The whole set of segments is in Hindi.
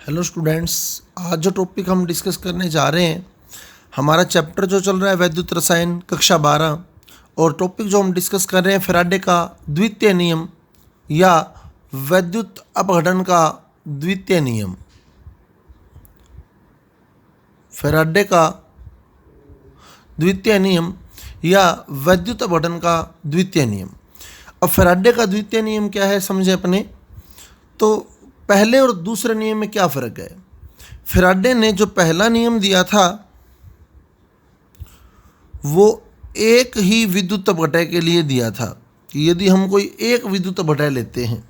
हेलो स्टूडेंट्स, आज जो टॉपिक हम डिस्कस करने जा रहे हैं, हमारा चैप्टर जो चल रहा है वैद्युत रसायन कक्षा 12, और टॉपिक जो हम डिस्कस कर रहे हैं फैराडे का द्वितीय नियम या वैद्युत अपघटन का द्वितीय नियम। फैराडे का द्वितीय नियम या वैद्युत अपघटन का द्वितीय नियम। अब फैराडे का द्वितीय नियम क्या है समझे अपने। तो पहले और दूसरे नियम में क्या फ़र्क है। फैराडे ने जो पहला नियम दिया था वो एक ही विद्युत अपघटय के लिए दिया था कि यदि हम कोई एक विद्युत अपघटय लेते हैं,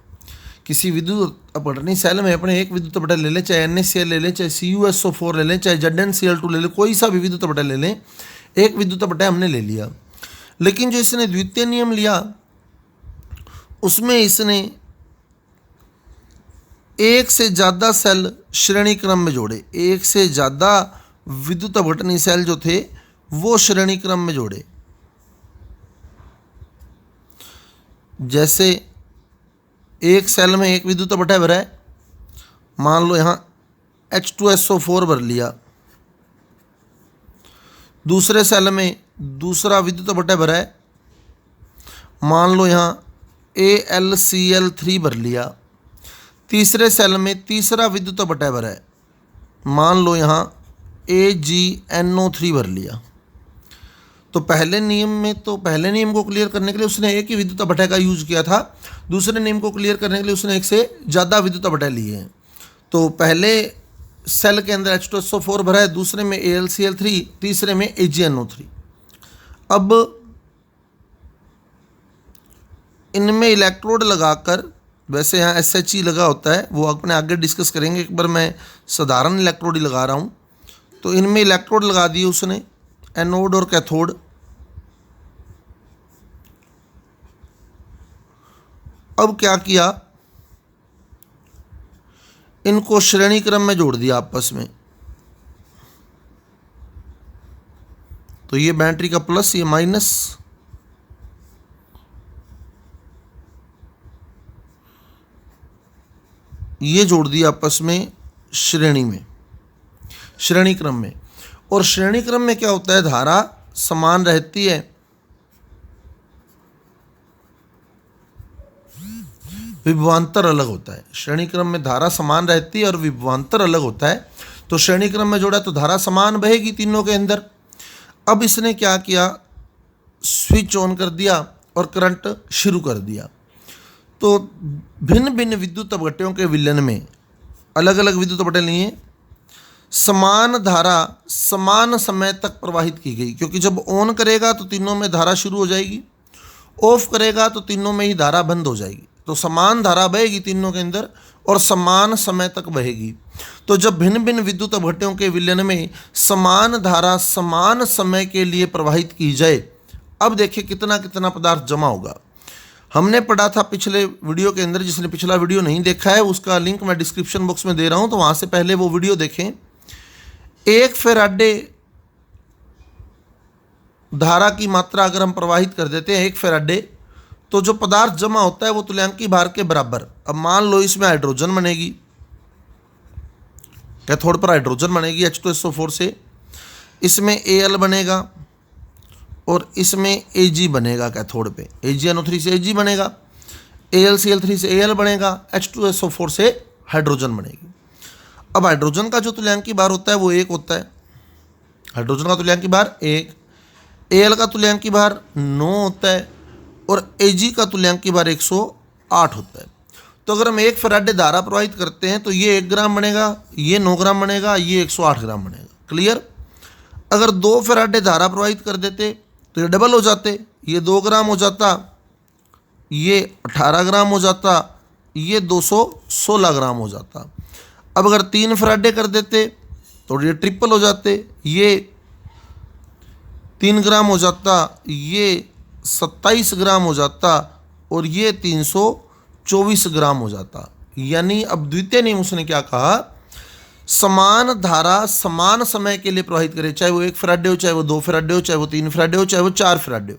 किसी विद्युत अपघटनी सेल में अपने एक विद्युत अपघटय ले लें, चाहे NaCl ले लें, चाहे CuSO4 ले लें, चाहे ZnCl2 ले लें, कोई सा भी विद्युत अपघटय ले लें, एक विद्युत अपघटय हमने ले लिया। लेकिन जो इसने द्वितीय नियम लिया उसमें इसने एक से ज़्यादा सेल श्रेणी क्रम में जोड़े। एक से ज़्यादा विद्युत अपघटनी सेल जो थे वो श्रेणी क्रम में जोड़े। जैसे एक सेल में एक विद्युत अपघटय भरा है, मान लो यहाँ H2SO4 भर लिया। दूसरे सेल में दूसरा विद्युत अपघटय भरा है, मान लो यहाँ AlCl3 भर लिया। तीसरे सेल में तीसरा विद्युत अपघटय भरा है, मान लो यहाँ AgNO3 भर लिया। तो पहले नियम को क्लियर करने के लिए उसने एक ही विद्युत अपघटय का यूज किया था। दूसरे नियम को क्लियर करने के लिए उसने एक से ज़्यादा विद्युत अपघटय लिए हैं। तो पहले सेल के अंदर H2SO4 भरा है, दूसरे में AlCl3, तीसरे में AgNO3। अब इनमें इलेक्ट्रोड लगाकर, वैसे यहाँ SHE लगा होता है, वो अपने आगे डिस्कस करेंगे। एक बार मैं साधारण इलेक्ट्रोड ही लगा रहा हूँ। तो इनमें इलेक्ट्रोड लगा दिए उसने, एनोड और कैथोड। अब क्या किया, इनको श्रेणी क्रम में जोड़ दिया आपस में। तो ये बैटरी का प्लस, ये माइनस, ये जोड़ दिया आपस में श्रेणी क्रम में। और श्रेणी क्रम में क्या होता है, धारा समान रहती है, विभवांतर अलग होता है। श्रेणी क्रम में धारा समान रहती है और विभवांतर अलग होता है। तो श्रेणी क्रम में जोड़ा तो धारा समान बहेगी तीनों के अंदर। अब इसने क्या किया, स्विच ऑन कर दिया और करंट शुरू कर दिया। तो भिन्न भिन्न विद्युत अपघटयों के विलयन में अलग अलग विद्युत अपघटय लिए, समान धारा समान समय तक प्रवाहित की गई। क्योंकि जब ऑन करेगा तो तीनों में धारा शुरू हो जाएगी, ऑफ करेगा तो तीनों में ही धारा बंद हो जाएगी। तो समान धारा बहेगी तीनों के अंदर और समान समय तक बहेगी। तो जब भिन्न भिन्न विद्युत अपघटयों के विलयन में समान धारा समान समय के लिए प्रवाहित की जाए, अब देखिए कितना कितना पदार्थ जमा होगा। हमने पढ़ा था पिछले वीडियो के अंदर। जिसने पिछला वीडियो नहीं देखा है उसका लिंक मैं डिस्क्रिप्शन बॉक्स में दे रहा हूं, तो वहां से पहले वो वीडियो देखें। एक फैराडे धारा की मात्रा अगर हम प्रवाहित कर देते हैं एक फैराडे, तो जो पदार्थ जमा होता है वो तुल्यांकी भार के बराबर। अब मान लो इसमें हाइड्रोजन बनेगी, कैथोड पर हाइड्रोजन बनेगी H2SO4 से, इसमें Al बनेगा और इसमें Ag बनेगा। कैथोड पे AgNO3 से Ag बनेगा, AlCl3 से Al बनेगा, H2SO4 से हाइड्रोजन बनेगी। अब हाइड्रोजन का जो तुल्यांकी भार होता है वो 1 होता है। हाइड्रोजन का तुल्यांकी भार 1, Al का तुल्यांकी भार 9 होता है और Ag का तुल्यांकी भार 108 होता है। तो अगर हम एक फैराडे धारा प्रवाहित करते हैं तो ये 1 ग्राम बनेगा, ये 9 ग्राम बनेगा, ये 108 ग्राम बनेगा। क्लियर। अगर 2 फैराडे धारा प्रवाहित कर देते तो ये डबल हो जाते, ये 2 ग्राम हो जाता, ये 18 ग्राम हो जाता, ये 216 ग्राम हो जाता। अब अगर 3 फैराडे कर देते तो ये ट्रिपल हो जाते, ये 3 ग्राम हो जाता, ये 27 ग्राम हो जाता और ये 324 ग्राम हो जाता। यानी अब द्वितीय नियम उसने क्या कहा, समान धारा समान समय के लिए प्रवाहित करे, चाहे वो 1 फैराडे हो, चाहे वो 2 फैराडे हो, चाहे वो 3 फैराडे हो, चाहे वो 4 फैराडे हो।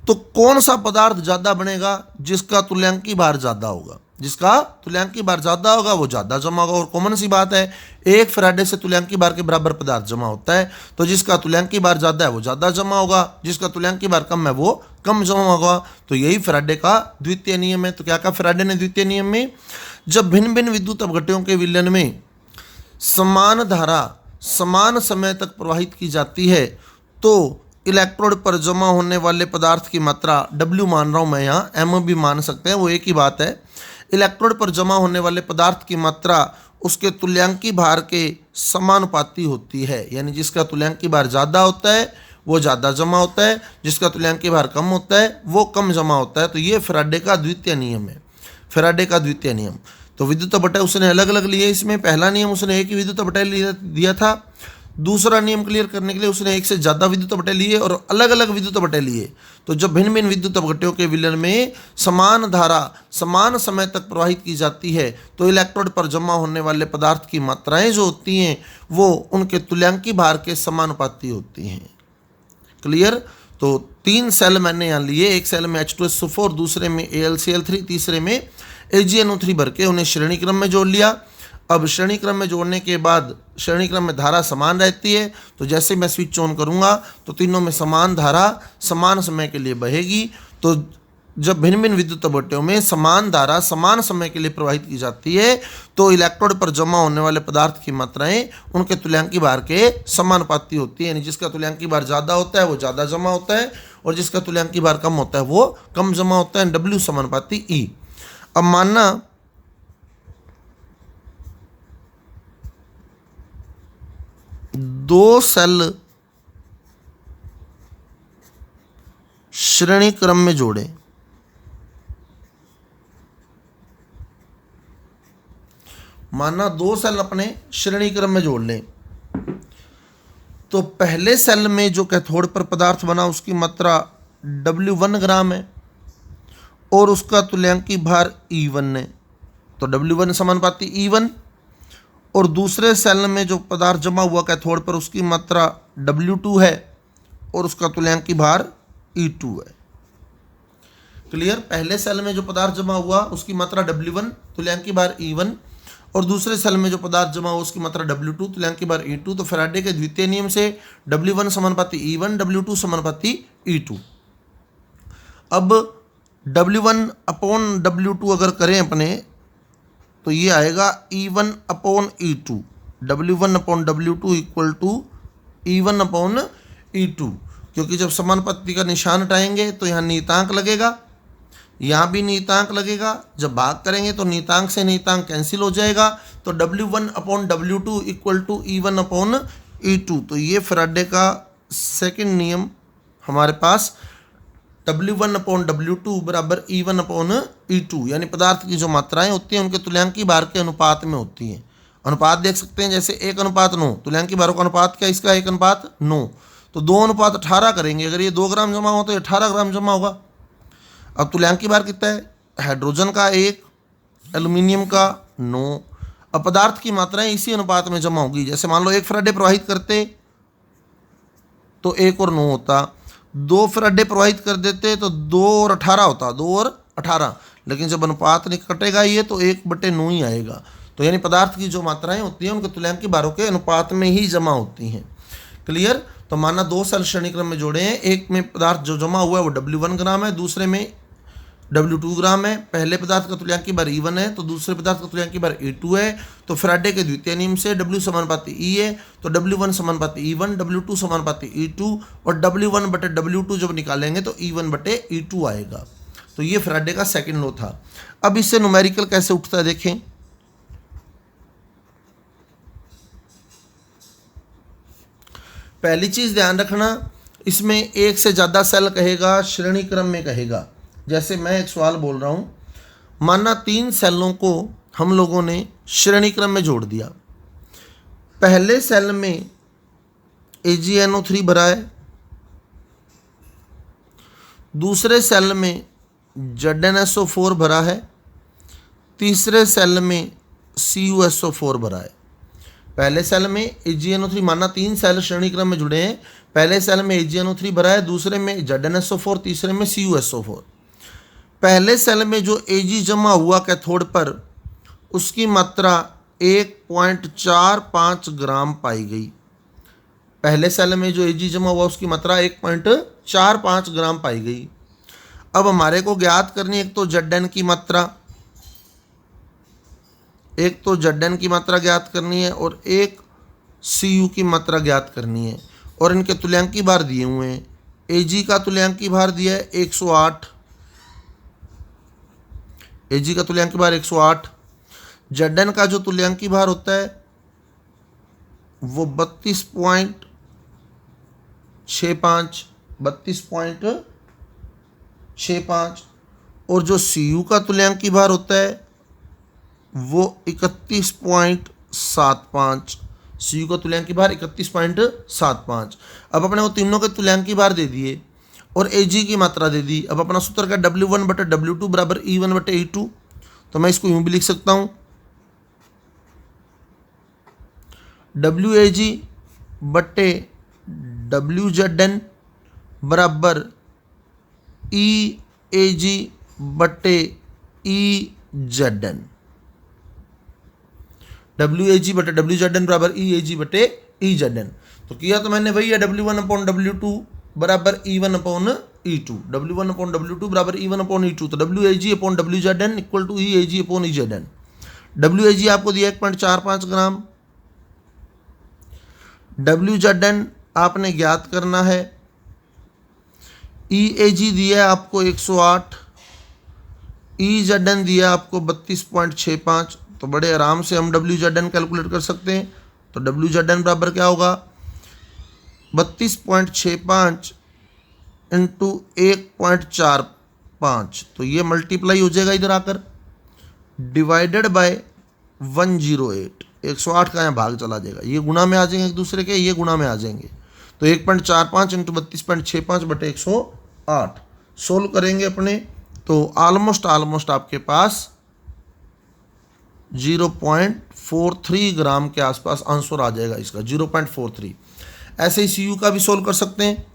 तो कौन सा पदार्थ ज़्यादा बनेगा? जिसका तुल्यांकी भार ज़्यादा होगा। जिसका तुल्यांकी भार ज़्यादा होगा वो ज़्यादा जमा होगा। और कॉमन सी बात है, एक फैराडे से तुल्यांकी भार के बराबर पदार्थ जमा होता है, तो जिसका तुल्यांकी भार ज़्यादा है वो ज़्यादा जमा होगा, जिसका तुल्यांकी भार कम है वो कम जमा होगा। तो यही फैराडे का द्वितीय नियम है। तो क्या कहा फैराडे ने द्वितीय नियम में? जब भिन्न भिन्न विद्युत अपघट्यों के विलयन में समान धारा समान समय तक प्रवाहित की जाती है तो इलेक्ट्रोड पर जमा होने वाले पदार्थ की मात्रा, W मान रहा हूँ मैं यहाँ, M भी मान सकते हैं, वो एक ही बात है। इलेक्ट्रोड पर जमा होने वाले पदार्थ की मात्रा उसके तुल्यांकी भार के समानुपाती होती है। यानी जिसका तुल्यांकी भार ज़्यादा होता है वो ज़्यादा जमा होता है, जिसका तुल्यांकी भार कम होता है वो कम जमा होता है। तो ये फैराडे का द्वितीय नियम है, फैराडे का द्वितीय नियम। तो विद्युत अपव्यय उसने अलग अलग लिए। इसमें पहला नियम उसने एक ही विद्युत अपव्यय दिया था। दूसरा नियम क्लियर करने के लिए उसने एक से ज़्यादा विद्युत अपव्यय लिए और अलग अलग विद्युत अपव्यय लिए। तो जब भिन्न भिन्न विद्युत अपघट्यों के विलयन में समान धारा समान समय तक प्रवाहित की जाती है तो इलेक्ट्रोड पर जमा होने वाले पदार्थ की मात्राएं जो होती हैं वो उनके तुल्यांकी भार के समानुपाती होती हैं। क्लियर? तो 3 सेल मैंने यहाँ लिए, एक सेल में H2SO4, दूसरे में AlCl3, तीसरे में AgNO3 भर के उन्हें श्रेणी क्रम में जोड़ लिया। अब श्रेणी क्रम में जोड़ने के बाद श्रेणी क्रम में धारा समान रहती है, तो जैसे मैं स्विच ऑन करूँगा तो तीनों में समान धारा समान समय के लिए बहेगी। तो जब भिन्न भिन्न विद्युत अपघट्यों में समान धारा समान समय के लिए प्रवाहित की जाती है तो इलेक्ट्रोड पर जमा होने वाले पदार्थ की मात्राएं उनके तुल्यांकी भार के समानुपाती होती है। यानी जिसका तुल्यांकी भार ज़्यादा होता है वो ज़्यादा जमा होता है और जिसका तुल्यांकी भार कम होता है वो कम जमा होता है। W समानुपाती E। अब मानना दो सेल श्रेणी क्रम में जोड़े, माना दो सेल अपने श्रेणी क्रम में जोड़ लें तो पहले सेल में जो कैथोड पर पदार्थ बना उसकी मात्रा W1 ग्राम है और उसका तुल्यांकी भार E1 है। तो W1 समानुपाती E1। और दूसरे सेल में जो पदार्थ जमा हुआ कैथोड पर उसकी मात्रा W2 है और उसका तुल्यांकी भार E2 है। क्लियर? पहले सेल में जो पदार्थ जमा हुआ उसकी मात्रा W1, तुल्यांकी भार E1, और दूसरे सेल में जो पदार्थ जमा हुआ उसकी मात्रा W2, तुल्यांकी भार E2। तो फैराडे के द्वितीय नियम से W1 समानुपाती E1, W2 समानुपाती E2। अब W1 अपॉन W2 अगर करें अपने तो ये आएगा E1 upon E2। W1 upon W2 equal to E1 upon E2, क्योंकि जब समानुपाती का निशान हटाएंगे तो यहाँ नियतांक लगेगा, यहाँ भी नियतांक लगेगा। जब भाग करेंगे तो नियतांक से नियतांक कैंसिल हो जाएगा। तो W1 upon W2 equal to E1 upon E2। तो ये फैराडे का सेकंड नियम हमारे पास W1 अपॉन W2 बराबर E1 अपॉन E2, यानी पदार्थ की जो मात्राएं होती हैं उनके तुल्यांकी भार के अनुपात में होती हैं। अनुपात देख सकते हैं, जैसे 1:9, तुल्यांकी भारों का अनुपात क्या, इसका 1:9। तो 2:18 करेंगे, अगर ये 2 ग्राम जमा हो तो 18 ग्राम जमा होगा। अब तुल्यांकी भार कितना है? हाइड्रोजन का 1, एल्यूमिनियम का 9। अब पदार्थ की मात्राएं इसी अनुपात में जमा होगी। जैसे मान लो 1 फैराडे प्रवाहित करते तो 1 और 9 होता, 2 फैराडे प्रवाहित कर देते तो 2 और 18 होता, 2 और 18। लेकिन जब अनुपात नहीं कटेगा ये तो 1/9 ही आएगा। तो यानी पदार्थ की जो मात्राएं होती हैं उनके तुल्यांकी भारों के अनुपात में ही जमा होती हैं। क्लियर? तो माना 2 सेल श्रेणी क्रम में जोड़े हैं, एक में पदार्थ जो जमा हुआ है वो W1 ग्राम है, दूसरे में W2 ग्राम है। पहले पदार्थ का तुल्यांकी भार E1 है तो दूसरे पदार्थ का तुल्यांकी भार E2 है। तो फैराडे के द्वितीय नियम से W समानुपाती E है तो W1 समानुपाती E1, W2 समानुपाती E2, और W1/W2 जब निकालेंगे तो E1/E2 आएगा। तो ये फैराडे का सेकंड लॉ था। अब इससे न्यूमेरिकल कैसे उठता है देखें। पहली चीज ध्यान रखना, इसमें एक से ज़्यादा सेल कहेगा, श्रेणी क्रम में कहेगा। जैसे मैं एक सवाल बोल रहा हूँ, माना 3 सेलों को हम लोगों ने श्रेणी क्रम में जोड़ दिया। पहले सेल में AgNO3 भरा है, दूसरे सेल में ZnSO4 भरा है, तीसरे सेल में CuSO4 भरा है। पहले सेल में AgNO3, माना 3 सेल श्रेणी क्रम में जुड़े हैं, पहले सेल में AgNO3 भरा है, दूसरे में ZnSO4, तीसरे में CuSO4। पहले सेल में जो Ag जमा हुआ कैथोड पर उसकी मात्रा 1.45 ग्राम पाई गई। पहले सेल में जो Ag जमा हुआ उसकी मात्रा 1.45 ग्राम पाई गई। अब हमारे को ज्ञात करनी एक तो Zn की मात्रा ज्ञात करनी है और एक Cu की मात्रा ज्ञात करनी है, और इनके तुल्यांकी भार दिए हुए हैं। Ag का तुल्यांकी भार दिया है 108, Ag का तुल्यांकी भार 108। Zn का जो तुल्यांकी भार होता है वो 32.65, और जो Cu का तुल्यांकी भार होता है वो 31.75। Cu का तुल्यांकी भार 31.75। अब अपने को तीनों के तुल्यांकी भार दे दिए और Ag की मात्रा दे दी। अब अपना सूत्र का W1/W2 बराबर E1/E2, तो मैं इसको यूं भी लिख सकता हूँ, WAg/WZn बराबर EAg/EZn। WAg/WZn बराबर EAg/EZn। तो किया तो मैंने वही है, W1/W2 बराबर E1/E2, W1/W2 बराबर E1/E2। तो WAg/WZn equal to EAg/EZn। WAg आपको दिया 1.45 ग्राम, WZn आपने ज्ञात करना है, EAG दिया है आपको 108, EZn दिया आपको 32.65। तो बड़े आराम से हम WZn कैलकुलेट कर सकते हैं। तो WZn बराबर क्या होगा, 32.65 इंटू 1.45, तो ये मल्टीप्लाई हो जाएगा इधर आकर, डिवाइडेड बाय 108। 108 का यहाँ भाग चला जाएगा, ये गुणा में आ जाएंगे एक दूसरे के, ये गुणा में आ जाएंगे। तो 1.45 इंटू 32.65 बटे 108 सोल्व करेंगे अपने, तो ऑलमोस्ट आपके पास 0.43 ग्राम के आसपास आंसर आ जाएगा इसका, 0.43। ऐसे ही Cu का भी सोल्व कर सकते हैं,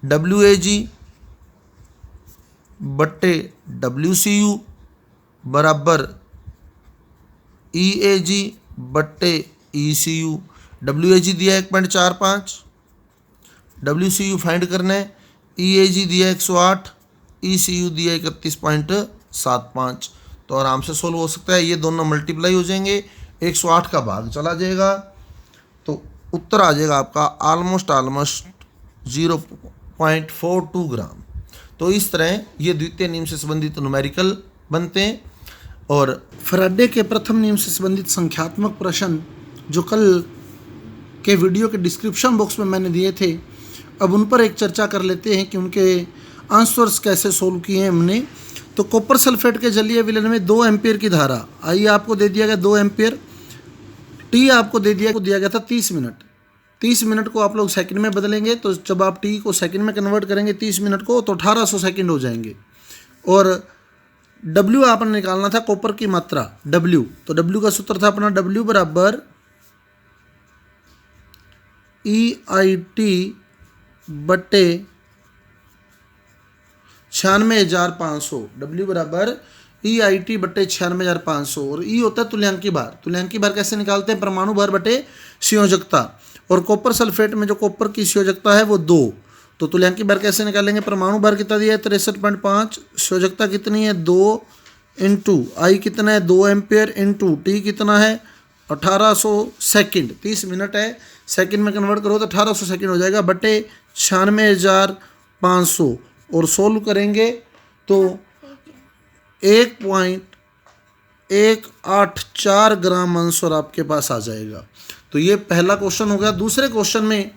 WAg/WCu बराबर EAg/ECU। WAg दिया 1.45, WCU फाइंड करना है, EAG दिया 108, ECU दिया 31.75। तो आराम से सोल्व हो सकता है, ये दोनों मल्टीप्लाई हो जाएंगे, 108 का भाग चला जाएगा, तो उत्तर आ जाएगा आपका ऑलमोस्ट 0.42 ग्राम। तो इस तरह ये द्वितीय नियम से संबंधित न्यूमेरिकल बनते हैं। और फैराडे के प्रथम नियम से संबंधित संख्यात्मक प्रश्न जो कल के वीडियो के डिस्क्रिप्शन बॉक्स में मैंने दिए थे, अब उन पर एक चर्चा कर लेते हैं कि उनके आंसर्स कैसे सोल्व किए हैं हमने। तो कॉपर सल्फेट के जलीय विलयन में 2 एम्पियर की धारा, आई आपको दे दिया गया 2 एम्पियर, टी आपको दे दिया गया था 30 मिनट। 30 मिनट को आप लोग सेकंड में बदलेंगे, तो जब आप टी को सेकंड में कन्वर्ट करेंगे 30 मिनट को, तो 1800 सेकंड हो जाएंगे। और W आपने निकालना था कॉपर की मात्रा W, तो W का सूत्र था अपना W बराबर EIT/96,500, W बराबर EIT/96,500। और E होता है तुल्यांकी भार। तुल्यांकी भार कैसे निकालते हैं, परमाणु भार बटे संयोजकता। और कॉपर सल्फेट में जो कॉपर की संयोजकता है वो 2, तो तुल्यांकी भार कैसे निकालेंगे, परमाणु भार कितना दिया है 63.5, संयोजकता कितनी है 2, इंटू आई कितना है 2 एम्पियर, इंटू टी कितना है 1800 सेकंड, 30 मिनट है, सेकंड में कन्वर्ट करो तो 1800 सेकंड हो जाएगा, बटे 96,500। और सोल्व करेंगे तो 1.184 ग्राम आंसर आपके पास आ जाएगा। तो ये पहला क्वेश्चन हो गया। दूसरे क्वेश्चन में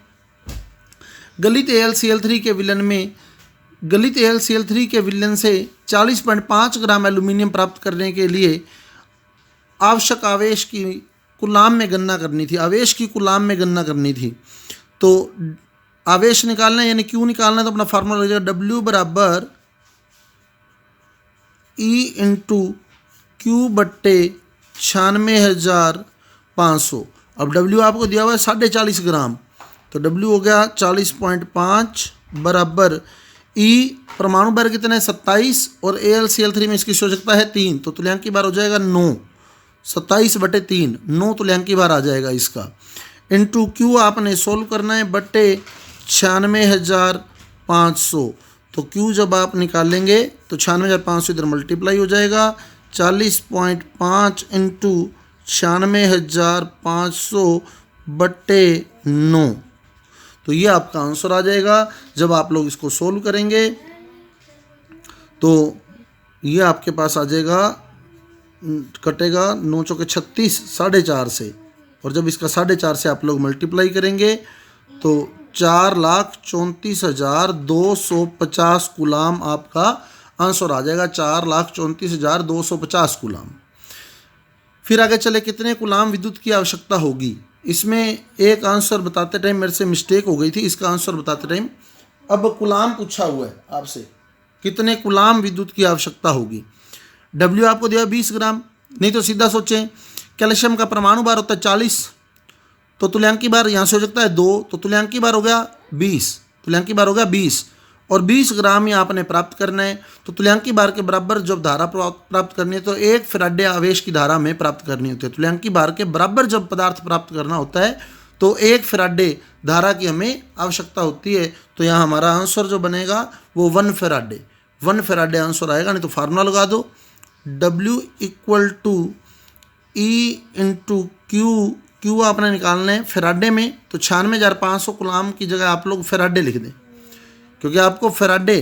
गलित AlCl3 के विलयन से 40.5 ग्राम एल्यूमिनियम प्राप्त करने के लिए आवश्यक आवेश की कूलाम में गणना करनी थी। तो आवेश निकालना है यानी Q निकालना है, तो अपना फार्मूला हो जाएगा W बराबर E इंटू Q बट्टे 96,500। अब W आपको दिया हुआ है 40.5 ग्राम, तो W हो गया 40.5 बराबर E परमाणु भर कितने 27 और AlCl3 में इसकी शोषकता है 3, तो तुल्यांकी भार हो जाएगा 9, 27/3 9 तुल्यांकी भार आ जाएगा इसका। इनटू Q आपने सोल्व करना है बट्टे 96,500, तो Q जब आप निकालेंगे तो 96,500 इधर मल्टीप्लाई हो जाएगा, 40.5 इंटू 96,500 बट्टे 9, तो ये आपका आंसर आ जाएगा। जब आप लोग इसको सोल्व करेंगे तो ये आपके पास आ जाएगा, कटेगा 9 चौके 36 4.5 से, और जब इसका 4.5 से आप लोग मल्टीप्लाई करेंगे तो 4,34,250 कूलाम आपका आंसर आ जाएगा, 4,34,250 कूलाम। फिर आगे चले, कितने कूलाम विद्युत की आवश्यकता होगी। इसमें एक आंसर बताते टाइम मेरे से मिस्टेक हो गई थी, इसका आंसर बताते टाइम। अब कूलाम पूछा हुआ है आपसे, कितने कूलाम विद्युत की आवश्यकता होगी। W आपको दिया 20 ग्राम, नहीं तो सीधा सोचें कैल्शियम का परमाणु भार होता है 40, तो तुल्यांकी भार यहाँ से हो सकता है 2, तो तुल्यांकी भार हो गया 20, तुल्यांकी भार हो गया 20, और 20 ग्राम ही आपने प्राप्त करना है। तो तुल्यांकी भार के बराबर जब धारा प्राप्त करनी है तो 1 फैराडे आवेश की धारा में प्राप्त करनी होती है। तुल्यांकी भार के बराबर जब पदार्थ प्राप्त करना होता है तो 1 फैराडे धारा की हमें आवश्यकता होती है। तो यहाँ हमारा आंसर जो बनेगा वो 1 फैराडे आंसर आएगा, नहीं तो फार्मूला लगा दो, W = E × Q आपने निकालना है फैराडे में, तो 96,500 कूलाम की जगह आप लोग फैराडे लिख दें, क्योंकि आपको फैराडे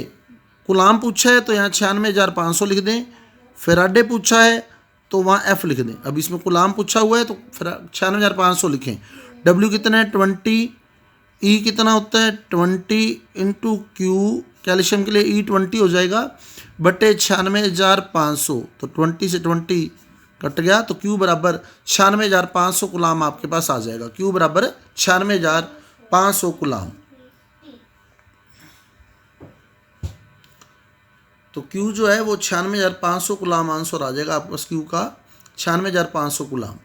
कूलाम पूछा है तो यहाँ 96,500 लिख दें, फैराडे पूछा है तो वहाँ F लिख दें। अब इसमें कूलाम पूछा हुआ है तो 96,500 लिखें। W कितना है 20, E कितना होता है 20 × Q, कैल्शियम के लिए E 20 हो जाएगा बटे 96,500, तो 20 से 20 कट गया, तो Q बराबर 96,500 कूलाम आपके पास आ जाएगा। Q बराबर 96,500 कूलाम। तो Q जो है वो 96,500 कूलाम आंसर आ जाएगा आपके पास, Q का 96,500 कूलाम।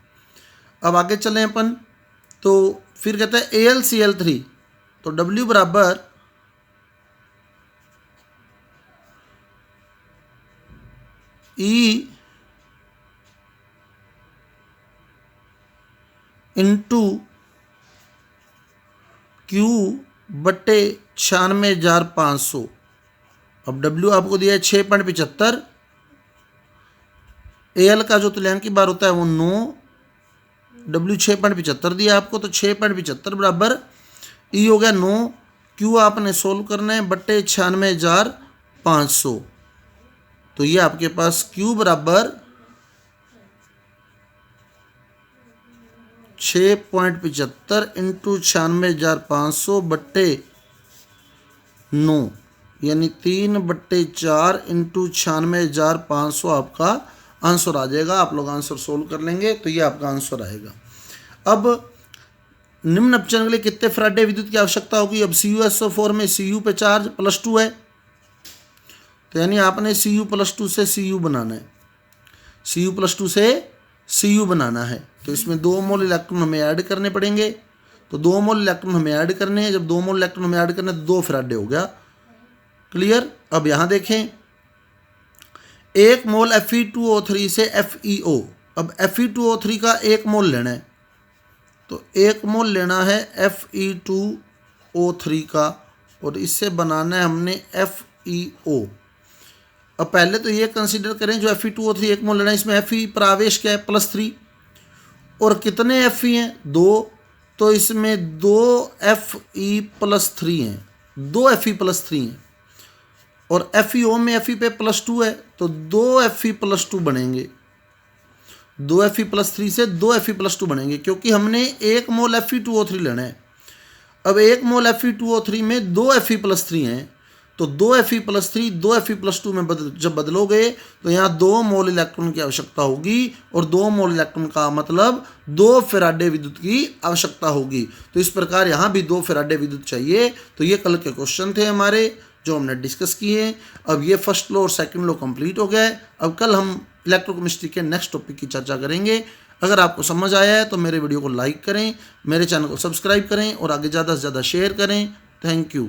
अब आगे चलें अपन, तो फिर कहते हैं AlCl3, तो W बराबर E इंटू Q बट्टे 96,500। अब W आपको दिया है 6.75, Al का जो तुल्यांकी भार होता है वो 9, W 6.75 दिया आपको, तो 6.75 बराबर E हो गया 9, Q आपने सोल्व करना है बट्टे 96,500, तो ये आपके पास Q बराबर 6.75 इंटू 96,500 बट्टे 9, यानी 3/4 इंटू 96,500 आपका आंसर आ जाएगा। आप लोग आंसर सोल्व कर लेंगे तो ये आपका आंसर आएगा। अब निम्न अपचरण के लिए कितने फैराडे विद्युत की आवश्यकता होगी। अब CuSO4 में Cu पे चार्ज +2 है, तो यानी आपने Cu+2 से Cu बनाना है, Cu+2 से Cu बनाना है, तो इसमें 2 मोल इलेक्ट्रॉन हमें ऐड करने पड़ेंगे। तो 2 मोल इलेक्ट्रॉन हमें ऐड करने हैं, जब 2 मोल इलेक्ट्रॉन हमें ऐड करने हैं तो 2 फैराडे हो गया। क्लियर। अब यहाँ देखें, 1 मोल Fe2O3 से FeO, अब Fe2O3 का 1 मोल लेना है, तो 1 मोल लेना है Fe2O3 का, और इससे बनाना है हमने FeO। अब पहले तो ये कंसीडर करें जो Fe2O3 1 मोल लेना है, इसमें Fe पर आवेश क्या है +3, और कितने Fe हैं 2, तो इसमें 2 Fe+3 हैं, 2 Fe+3 हैं, और FeO में Fe पे +2 है तो 2 Fe+2 बनेंगे, 2 Fe+3 से 2 Fe+2 बनेंगे, क्योंकि हमने 1 मोल Fe2O3 लेना है। अब 1 मोल Fe2O3 में 2 Fe+3 हैं, तो 2 Fe+3 2 Fe+2 में जब बदलोगे तो यहाँ 2 मोल इलेक्ट्रॉन की आवश्यकता होगी, और 2 मोल इलेक्ट्रॉन का मतलब 2 फैराडे विद्युत की आवश्यकता होगी। तो इस प्रकार यहाँ भी 2 फैराडे विद्युत चाहिए। तो ये कल के क्वेश्चन थे हमारे जो हमने डिस्कस किए। अब ये फर्स्ट लॉ और सेकंड लॉ कंप्लीट हो गया है। अब कल हम इलेक्ट्रोकेमिस्ट्री के नेक्स्ट टॉपिक की चर्चा करेंगे। अगर आपको समझ आया है तो मेरे वीडियो को लाइक करें, मेरे चैनल को सब्सक्राइब करें और आगे ज़्यादा से ज़्यादा शेयर करें। Thank you.